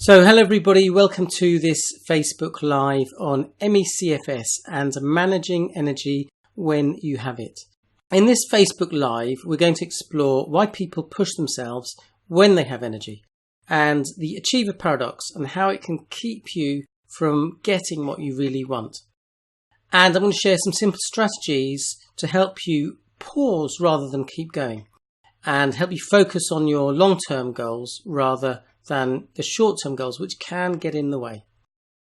So hello everybody, welcome to this Facebook Live on CFS and managing energy when you have it. In this Facebook Live, we're going to explore why people push themselves when they have energy and the achiever paradox and how it can keep you from getting what you really want. And I'm going to share some simple strategies to help you pause rather than keep going and help you focus on your long-term goals rather than the short-term goals, which can get in the way.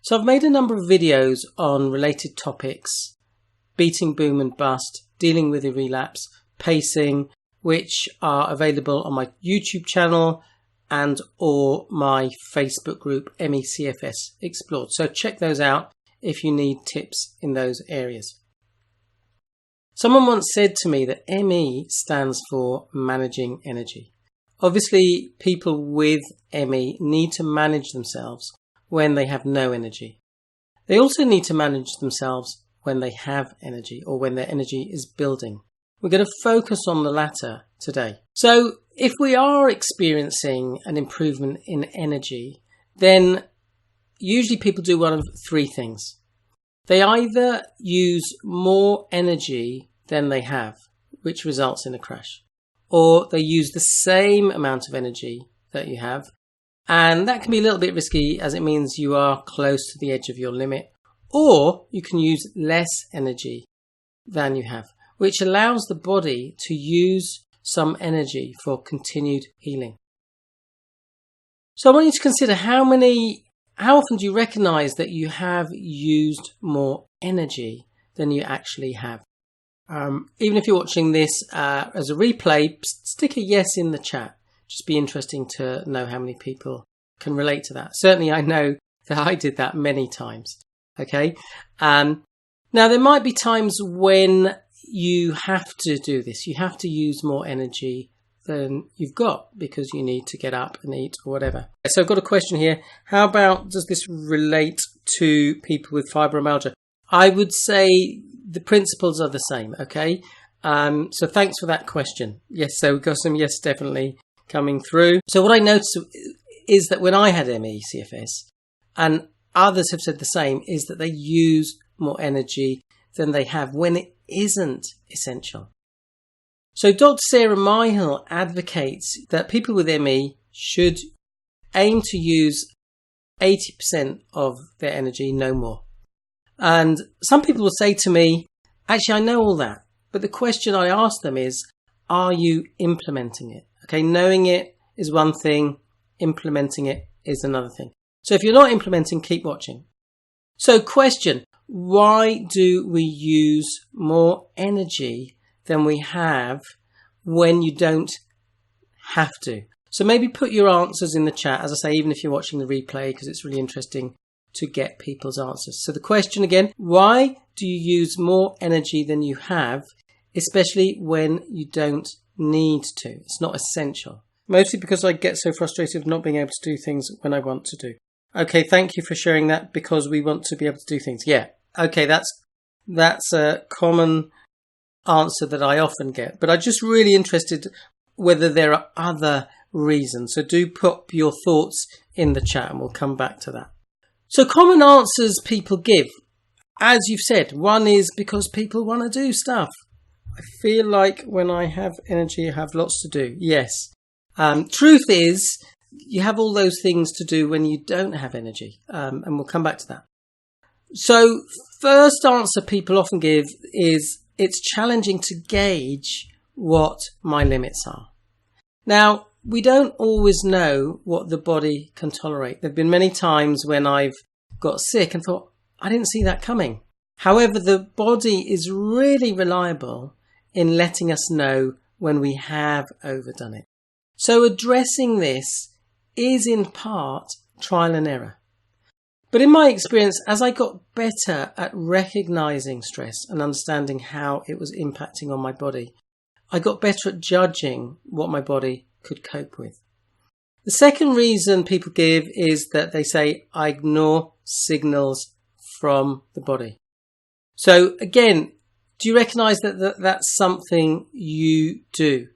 So I've made a number of videos on related topics: beating boom and bust, dealing with a relapse, pacing, which are available on my YouTube channel and or my Facebook group CFS Explored. So check those out if you need tips in those areas. Someone once said to me that ME stands for managing energy. Obviously, people with ME need to manage themselves when they have no energy. They also need to manage themselves when they have energy or when their energy is building. We're going to focus on the latter today. So if we are experiencing an improvement in energy, then usually people do one of three things. They either use more energy than they have, which results in a crash, or they use the same amount of energy that you have, and that can be a little bit risky as it means you are close to the edge of your limit, or you can use less energy than you have, which allows the body to use some energy for continued healing. So I want you to consider how often do you recognize that you have used more energy than you actually have? Even if you're watching this as a replay, stick a yes in the chat. Just be interesting to know how many people can relate to that. Certainly I know that I did that many times. Okay. Now there might be times when you have to do this. You have to use more energy than you've got because you need to get up and eat or whatever. So I've got a question here. How about, does this relate to people with fibromyalgia? I would say the principles are the same, okay? So thanks for that question. Yes, so we've got some yes definitely coming through. So what I noticed is that when I had CFS, and others have said the same, is that they use more energy than they have when it isn't essential. So Dr. Sarah Myhill advocates that people with ME should aim to use 80% of their energy, no more. And some people will say to me, actually, I know all that. But the question I ask them is, are you implementing it? Okay, knowing it is one thing. Implementing it is another thing. So if you're not implementing, keep watching. So question, why do we use more energy than we have when you don't have to? So maybe put your answers in the chat, as I say, even if you're watching the replay, because it's really interesting to get people's answers. So the question again, why do you use more energy than you have, especially when you don't need to? It's not essential. Mostly because I get so frustrated with not being able to do things when I want to do. Okay, thank you for sharing that, because we want to be able to do things. Yeah, okay, that's a common answer that I often get. But I'm just really interested whether there are other reasons. So do put your thoughts in the chat and we'll come back to that. So common answers people give, as you've said, one is because people want to do stuff. I feel like when I have energy, I have lots to do. Yes. Truth is, you have all those things to do when you don't have energy. And we'll come back to that. So first answer people often give is, it's challenging to gauge what my limits are. Now, we don't always know what the body can tolerate. There have been many times when I've got sick and thought, I didn't see that coming. However, the body is really reliable in letting us know when we have overdone it. So addressing this is in part trial and error. But in my experience, as I got better at recognizing stress and understanding how it was impacting on my body, I got better at judging what my body could cope with. The second reason people give is that they say, I ignore signals from the body. So again, do you recognize that that's something you do?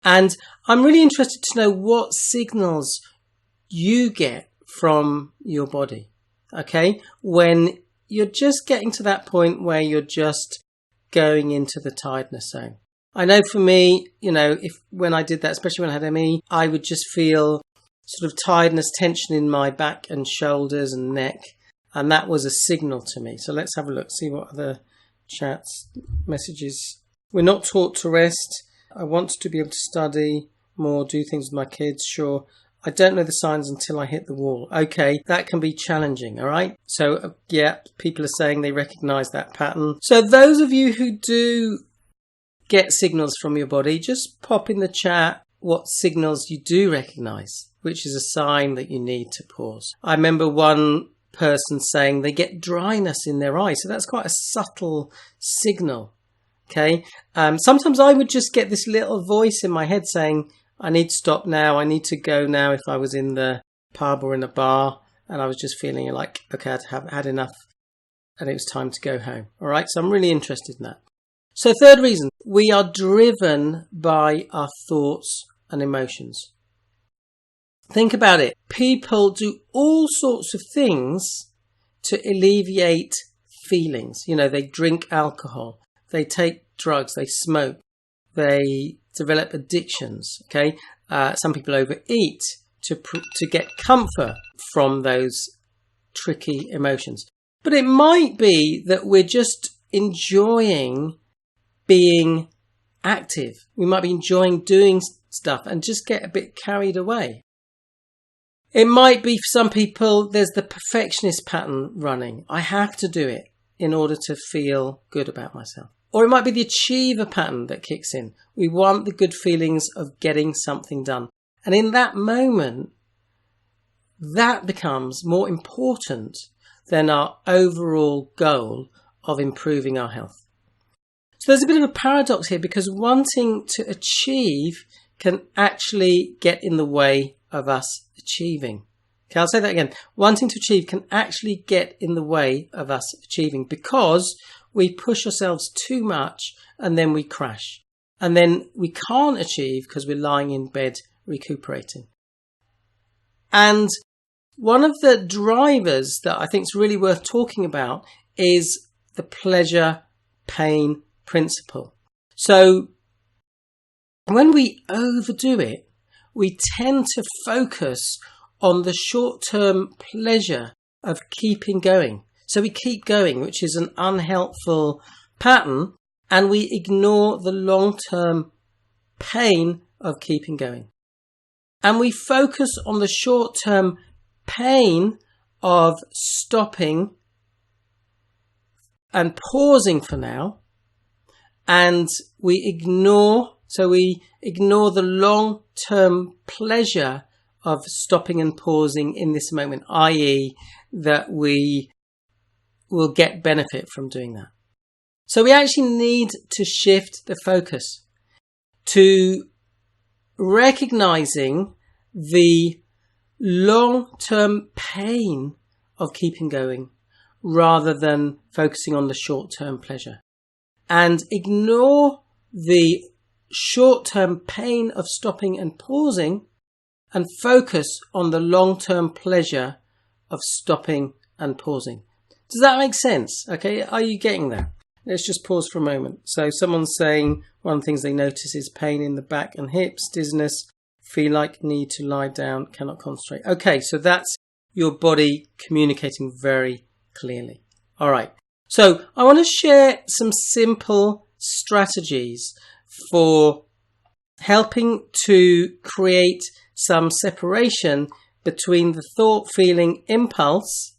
And I'm really interested to know what signals you get from your body. Okay, when you're just getting to that point where you're just going into the tiredness zone. I know for me, when I did that, especially when I had ME, I would just feel sort of tiredness, tension in my back and shoulders and neck. And that was a signal to me. So let's have a look, see what other chats, messages. We're not taught to rest. I want to be able to study more, do things with my kids, sure. I don't know the signs until I hit the wall. Okay, that can be challenging, all right? So, yeah, people are saying they recognise that pattern. So those of you who do get signals from your body, just pop in the chat what signals you do recognise, which is a sign that you need to pause. I remember one person saying they get dryness in their eyes, so that's quite a subtle signal, okay? Sometimes I would just get this little voice in my head saying, I need to stop now, I need to go now, if I was in the pub or in a bar and I was just feeling like, okay, I'd had enough and it was time to go home. All right, so I'm really interested in that. So third reason, we are driven by our thoughts and emotions. Think about it. People do all sorts of things to alleviate feelings. They drink alcohol, they take drugs, they smoke, they develop addictions. Okay, some people overeat to get comfort from those tricky emotions. But it might be that we're just enjoying being active. We might be enjoying doing stuff and just get a bit carried away. It might be for some people there's the perfectionist pattern running. I have to do it in order to feel good about myself. Or it might be the achiever pattern that kicks in. We want the good feelings of getting something done. And in that moment, that becomes more important than our overall goal of improving our health. So there's a bit of a paradox here, because wanting to achieve can actually get in the way of us achieving. Okay, I'll say that again. Wanting to achieve can actually get in the way of us achieving, because we push ourselves too much and then we crash. And then we can't achieve because we're lying in bed recuperating. And one of the drivers that I think is really worth talking about is the pleasure-pain principle. So when we overdo it, we tend to focus on the short-term pleasure of keeping going. So we keep going, which is an unhelpful pattern, and we ignore the long-term pain of keeping going. And we focus on the short-term pain of stopping and pausing for now, and we ignore the long-term pleasure of stopping and pausing in this moment, i.e. that we will get benefit from doing that. So we actually need to shift the focus to recognizing the long-term pain of keeping going rather than focusing on the short-term pleasure, and ignore the short-term pain of stopping and pausing and focus on the long-term pleasure of stopping and pausing. Does that make sense? Okay, are you getting that? Let's just pause for a moment. So someone's saying one of the things they notice is pain in the back and hips, dizziness, feel like need to lie down, cannot concentrate. Okay, so that's your body communicating very clearly. All right, so I want to share some simple strategies for helping to create some separation between the thought, feeling, impulse.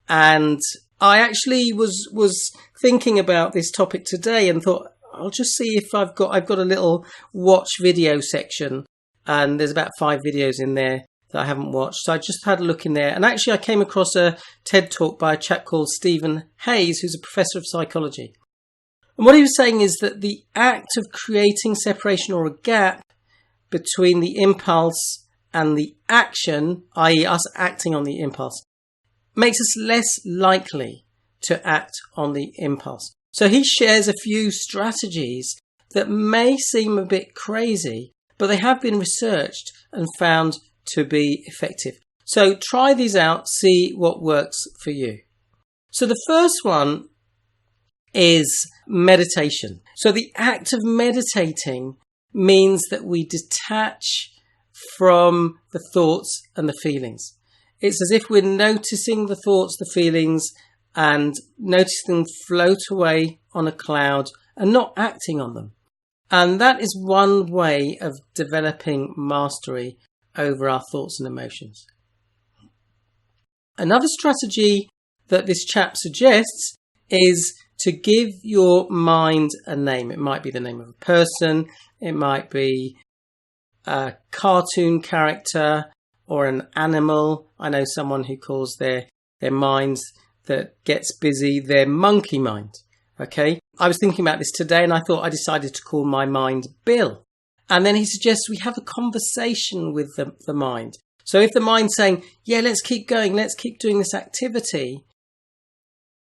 And I actually was thinking about this topic today and thought, I'll just see if I've got a little watch video section, and there's about 5 videos in there that I haven't watched. So I just had a look in there, and actually I came across a TED talk by a chap called Stephen Hayes, who's a professor of psychology. And what he was saying is that the act of creating separation or a gap between the impulse and the action, i.e. us acting on the impulse, makes us less likely to act on the impulse. So he shares a few strategies that may seem a bit crazy, but they have been researched and found to be effective. So try these out, see what works for you. So the first one is meditation. So the act of meditating means that we detach from the thoughts and the feelings. It's as if we're noticing the thoughts, the feelings, and noticing them float away on a cloud and not acting on them. And that is one way of developing mastery over our thoughts and emotions. Another strategy that this chap suggests is to give your mind a name. It might be the name of a person, it might be a cartoon character or an animal. I know someone who calls their mind that gets busy their monkey mind. Okay, I was thinking about this today and I thought I decided to call my mind Bill. And then he suggests we have a conversation with the mind. So if the mind's saying, yeah, let's keep going, let's keep doing this activity,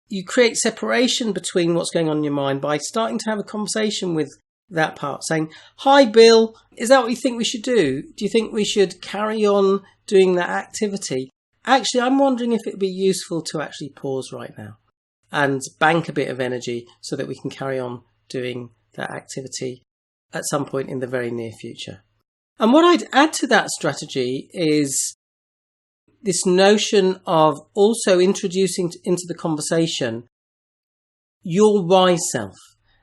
you create separation between what's going on in your mind by starting to have a conversation with that part, saying, hi, Bill, is that what you think we should do? Do you think we should carry on doing that activity? Actually, I'm wondering if it would be useful to actually pause right now and bank a bit of energy so that we can carry on doing that activity at some point in the very near future. And what I'd add to that strategy is this notion of also introducing into the conversation your wise self.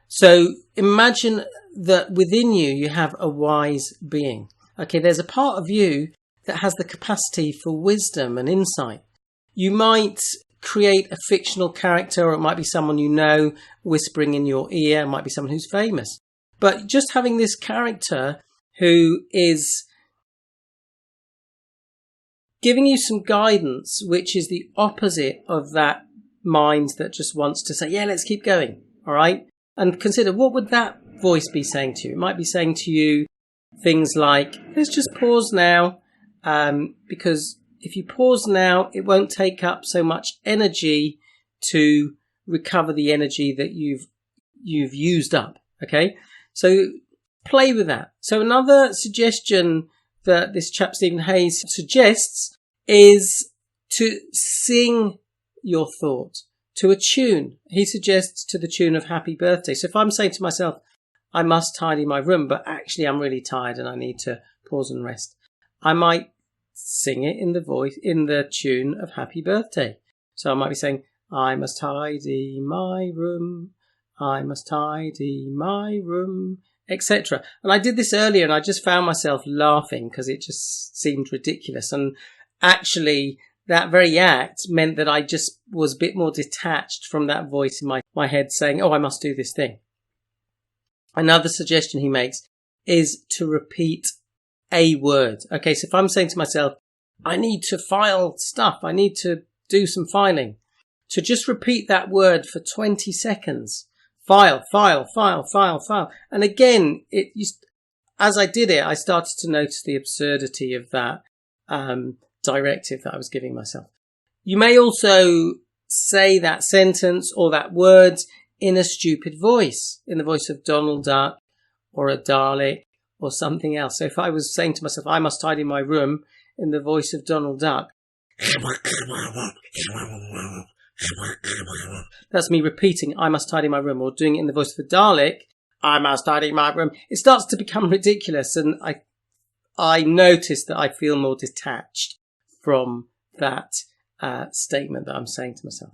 So imagine that within you have a wise being. Okay, there's a part of you that has the capacity for wisdom and insight. You might create a fictional character, or it might be someone you know whispering in your ear, it might be someone who's famous. But just having this character who is giving you some guidance, which is the opposite of that mind that just wants to say, yeah, let's keep going. All right. And consider, what would that voice be saying to you? It might be saying to you things like, let's just pause now, because if you pause now, it won't take up so much energy to recover the energy that you've used up. Okay. So play with that. So another suggestion that this chap Stephen Hayes suggests is to sing your thought to a tune. He suggests to the tune of Happy Birthday. So if I'm saying to myself, I must tidy my room, but actually I'm really tired and I need to pause and rest, I might sing it in the tune of Happy Birthday. So I might be saying, I must tidy my room, I must tidy my room, etc. And I did this earlier and I just found myself laughing because it just seemed ridiculous. And actually that very act meant that I just was a bit more detached from that voice in my head saying, oh, I must do this thing. Another suggestion he makes is to repeat a word. Okay, so if I'm saying to myself, I need to file stuff, I need to do some filing, to just repeat that word for 20 seconds. File, file, file, file, file. And again, as I did it, I started to notice the absurdity of that directive that I was giving myself. You may also say that sentence or that word in a stupid voice, in the voice of Donald Duck or a Dalek or something else. So if I was saying to myself, I must tidy my room, in the voice of Donald Duck, that's me repeating, I must tidy my room, or doing it in the voice of the Dalek, I must tidy my room. It starts to become ridiculous, and I notice that I feel more detached from that statement that I'm saying to myself.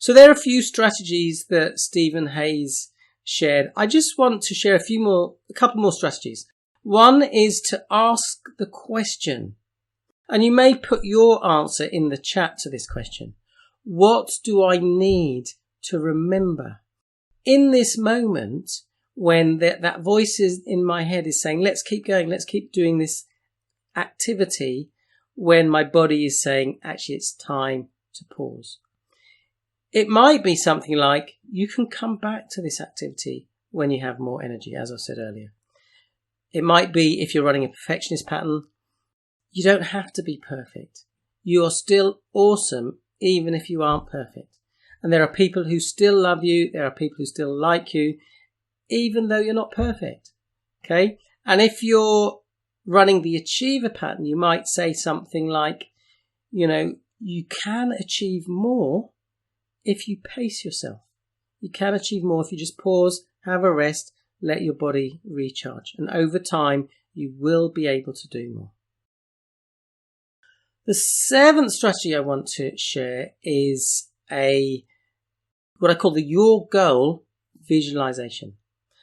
So there are a few strategies that Stephen Hayes shared. I just want to share a couple more strategies. One is to ask the question, and you may put your answer in the chat to this question. What do I need to remember in this moment when that voice is in my head is saying, let's keep going, let's keep doing this activity, when my body is saying, actually, it's time to pause. It might be something like, you can come back to this activity when you have more energy, as I said earlier. It might be, if you're running a perfectionist pattern, you don't have to be perfect. You're still awesome, even if you aren't perfect. And there are people who still love you. There are people who still like you, even though you're not perfect. Okay? And if you're running the achiever pattern, you might say something like, you can achieve more if you pace yourself. You can achieve more if you just pause, have a rest, let your body recharge. And over time, you will be able to do more. The seventh strategy I want to share is what I call the your goal visualization.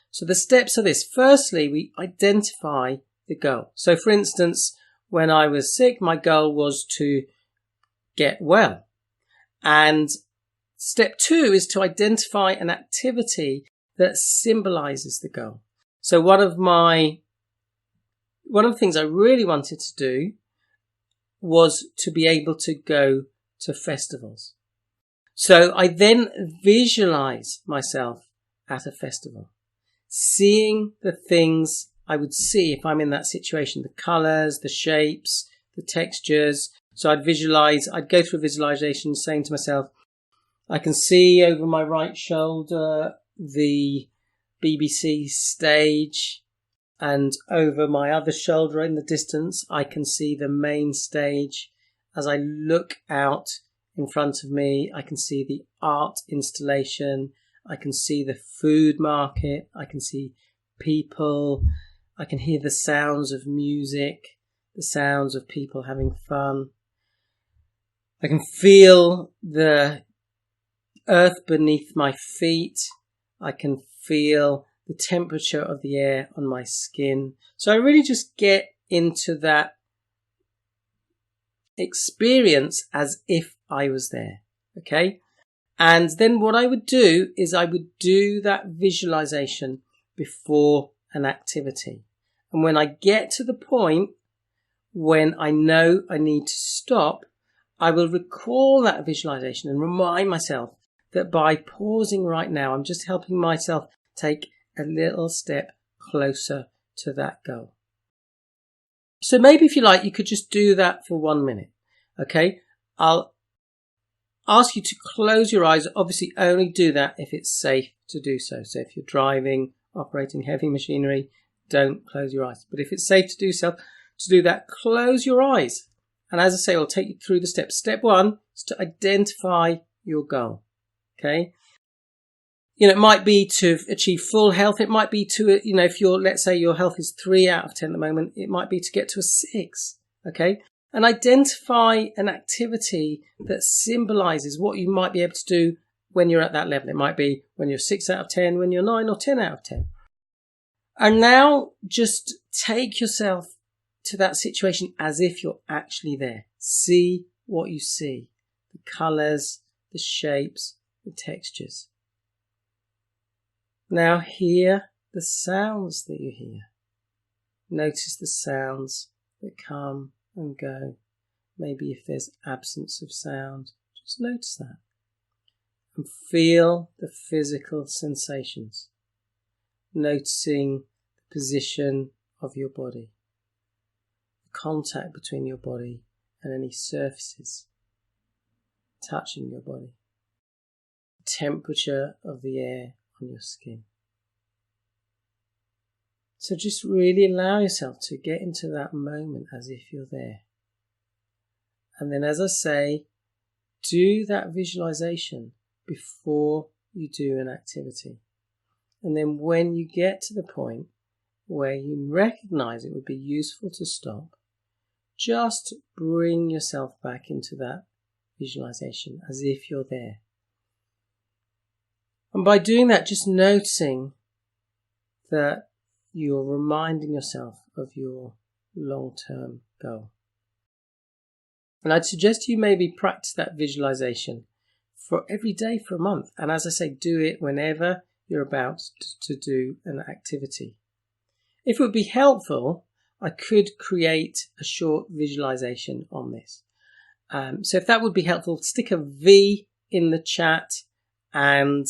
So the steps are this. Firstly, we identify the goal. So for instance, when I was sick, my goal was to get well. And step 2 is to identify an activity that symbolizes the goal. So one of the things I really wanted to do was to be able to go to festivals. So I then visualize myself at a festival, seeing the things I would see if I'm in that situation, the colors, the shapes, the textures. So I'd go through visualization saying to myself, I can see over my right shoulder the BBC stage, and over my other shoulder in the distance, I can see the main stage. As I look out in front of me, I can see the art installation. I can see the food market. I can see people. I can hear the sounds of music, the sounds of people having fun. I can feel the earth beneath my feet. I can feel the temperature of the air on my skin. So I really just get into that experience as if I was there. Okay. And then what I would do is I would do that visualization before an activity. And when I get to the point when I know I need to stop, I will recall that visualization and remind myself that by pausing right now, I'm just helping myself take a little step closer to that goal. So maybe if you like, you could just do that for 1 minute. Okay. I'll ask you to close your eyes. Obviously only do that if it's safe to do so. So if you're driving, operating heavy machinery, don't close your eyes. But if it's safe to do that, close your eyes. And as I say, I'll take you through the steps. Step 1 is to identify your goal. Okay. It might be to achieve full health. It might be to, if let's say your health is 3 out of 10 at the moment, it might be to get to a 6. Okay. And identify an activity that symbolizes what you might be able to do when you're at that level. It might be when you're 6 out of 10, when you're 9 or 10 out of 10. And now just take yourself to that situation as if you're actually there. See what you see. The colors, the shapes, the textures. Now hear the sounds that you hear. Notice the sounds that come and go. Maybe if there's absence of sound, just notice that. And feel the physical sensations. Noticing the position of your body. The contact between your body and any surfaces touching your body. The temperature of the air on your skin. So just really allow yourself to get into that moment as if you're there. And then, as I say, do that visualization before you do an activity. And then when you get to the point where you recognize it would be useful to stop, just bring yourself back into that visualization as if you're there. And by doing that, just noticing that you're reminding yourself of your long-term goal. And I'd suggest you maybe practice that visualization for every day for a month. And as I say, do it whenever you're about to do an activity. If it would be helpful, I could create a short visualization on this. So if that would be helpful, stick a V in the chat and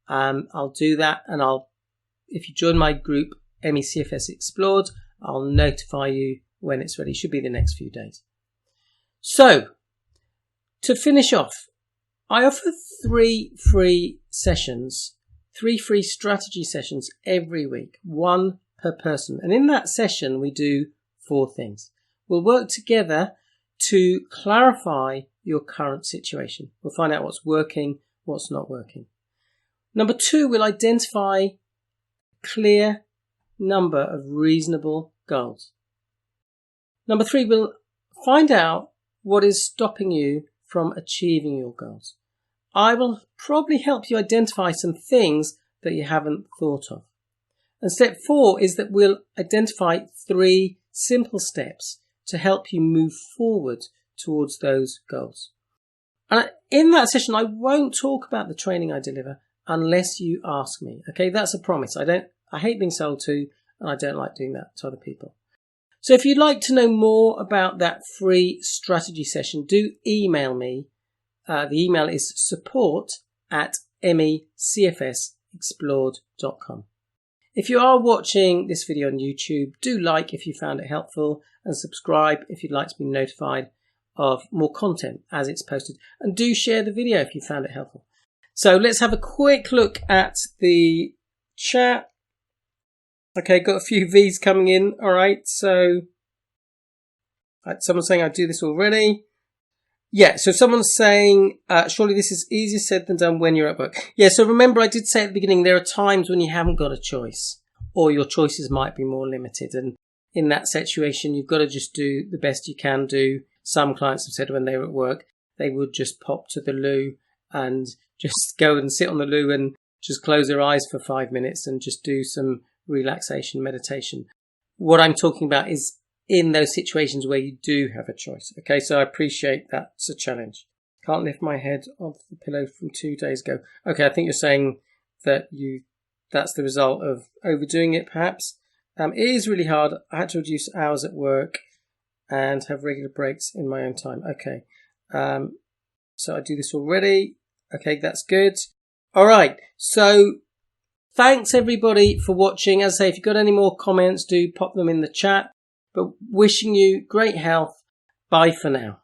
I'll do that. And if you join my group, CFS Explored, I'll notify you when it's ready. It should be the next few days. So, to finish off, I offer 3 free sessions, 3 free strategy sessions every week, 1 per person. And in that session, we do 4 things. We'll work together to clarify your current situation. We'll find out what's working, what's not working. Number 2, we'll identify a clear number of reasonable goals. Number 3, we'll find out what is stopping you from achieving your goals. I will probably help you identify some things that you haven't thought of. And step 4 is that we'll identify 3 simple steps to help you move forward towards those goals. And in that session, I won't talk about the training I deliver unless you ask me. Okay, that's a promise. I hate being sold to, and I don't like doing that to other people. So if you'd like to know more about that free strategy session, do email me. The email is support@mecfsexplored.com. If you are watching this video on YouTube, do like if you found it helpful and subscribe if you'd like to be notified of more content as it's posted. And do share the video if you found it helpful. So let's have a quick look at the chat. Okay, got a few V's coming in. All right, so someone's saying I do this already. Yeah, so someone's saying, surely this is easier said than done when you're at work. Yeah, so remember I did say at the beginning, there are times when you haven't got a choice or your choices might be more limited. And in that situation, you've got to just do the best you can do. Some clients have said when they were at work, they would just pop to the loo and just go and sit on the loo and just close their eyes for 5 minutes and just do some relaxation meditation. What I'm talking about is in those situations where you do have a choice. Okay, so I appreciate that's a challenge. Can't lift my head off the pillow from 2 days ago. Okay, I think you're saying that that's the result of overdoing it, perhaps. It is really hard. I had to reduce hours at work and have regular breaks in my own time. Okay, so I do this already. Okay, that's good. All right, so thanks everybody for watching. As I say, if you've got any more comments, do pop them in the chat. But wishing you great health. Bye for now.